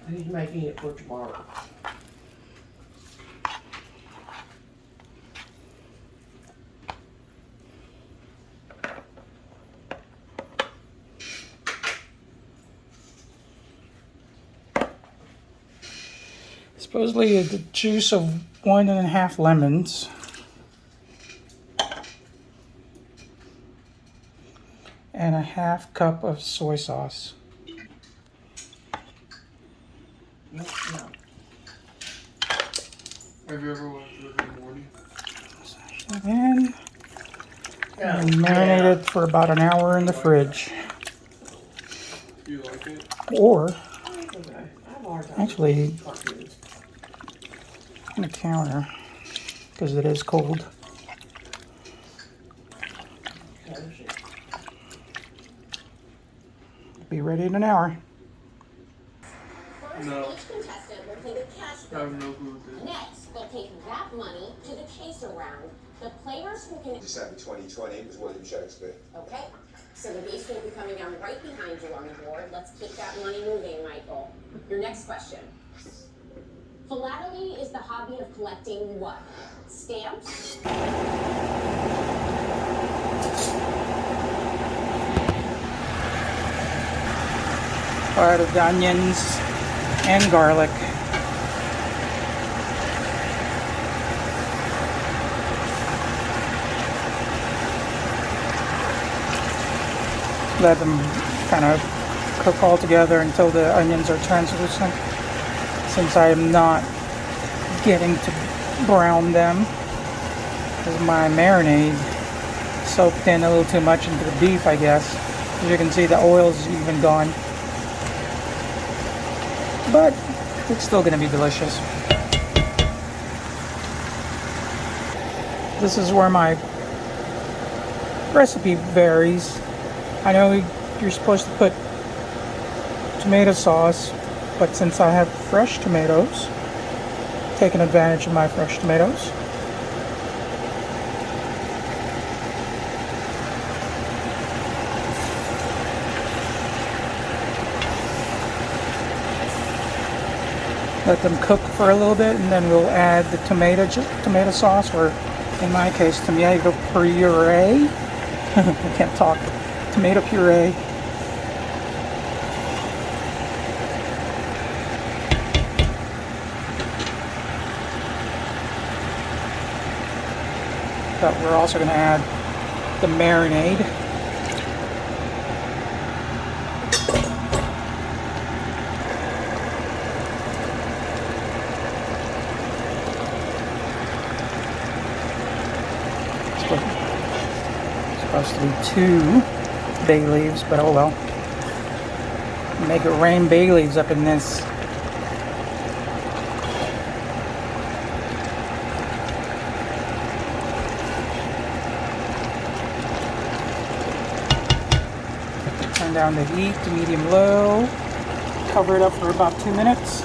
He's making it for tomorrow. Supposedly the juice of 1.5 lemons. And a half cup of soy sauce. No. Have you ever watched Rick and Morty? And marinate it for about an hour in the fridge. Do you like it? Or, Okay. I have a hard time actually, with cartoons. on the counter, because it is cold. Be ready in an hour. No. Each contestant will play the cash I have no clue what this is. Next, they'll take that money to the chaser round. The players who can... December 2020 was William Shakespeare. Okay, so the beast will be coming down right behind you on the board. Let's keep that money moving, Michael. Your next question. Philately is the hobby of collecting what? Stamps? Add the onions and garlic. Let them kind of cook all together until the onions are translucent. Since I am not getting to brown them, because my marinade soaked in a little too much into the beef, I guess. As you can see, the oil's even gone. But it's still going to be delicious. This is where my recipe varies. I know you're supposed to put tomato sauce, but since I have fresh tomatoes, taking advantage of my fresh tomatoes, let them cook for a little bit, and then we'll add the tomato sauce, or in my case, tomato puree. I can't talk. Tomato puree. But we're also going to add the marinade. Supposed to be 2 bay leaves, but oh well. Make it rain bay leaves up in this. Turn down the heat to medium-low. Cover it up for about 2 minutes.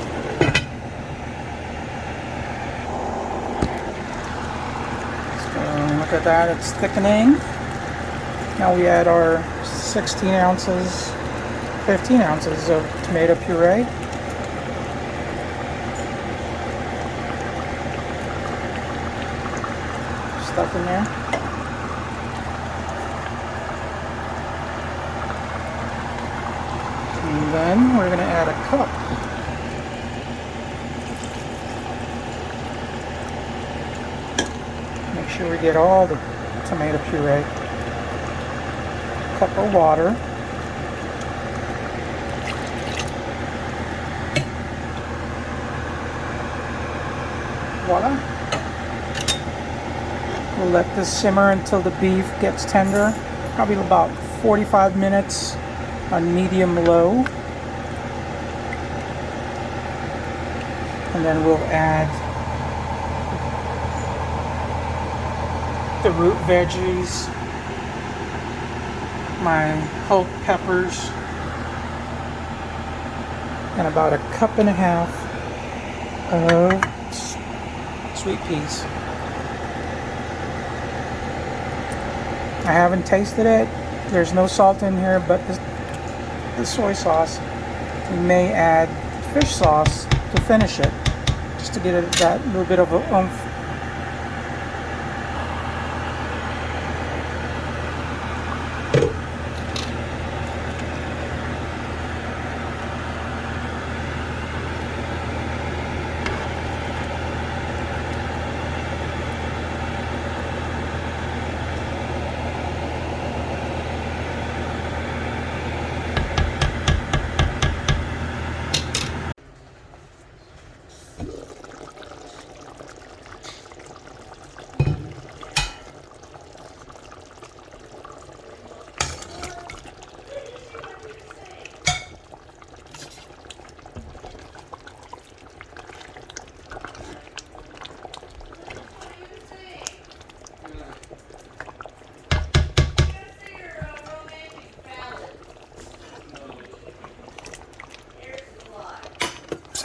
So look at that, it's thickening. Now we add our 16 ounces, 15 ounces of tomato puree. Stuff in there. And then we're going to add a cup. Make sure we get all the tomato puree. Cup of water. Voila. We'll let this simmer until the beef gets tender. Probably about 45 minutes on medium-low. And then we'll add the root veggies, my whole peppers, and about a cup and a half of sweet peas. I haven't tasted it. There's no salt in here, but the soy sauce. We may add fish sauce to finish it, just to get it that little bit of a oomph.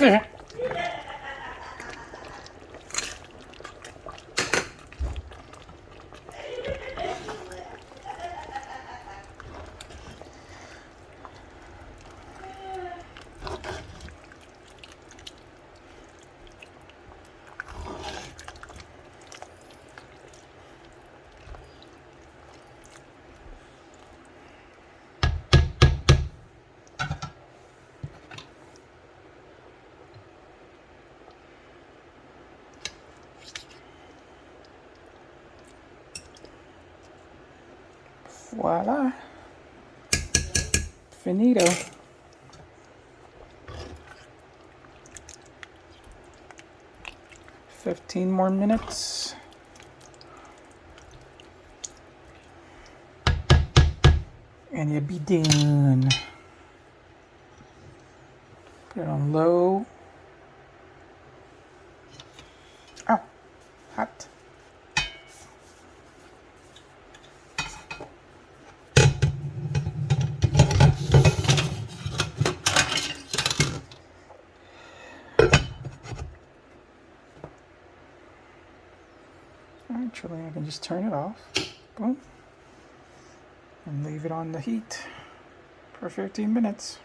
Okay. Voila. Finito. $15 more minutes. And you'll be done. Put it on low. Ow, hot. Actually, I can just turn it off. Boom. And leave it on the heat for 15 minutes.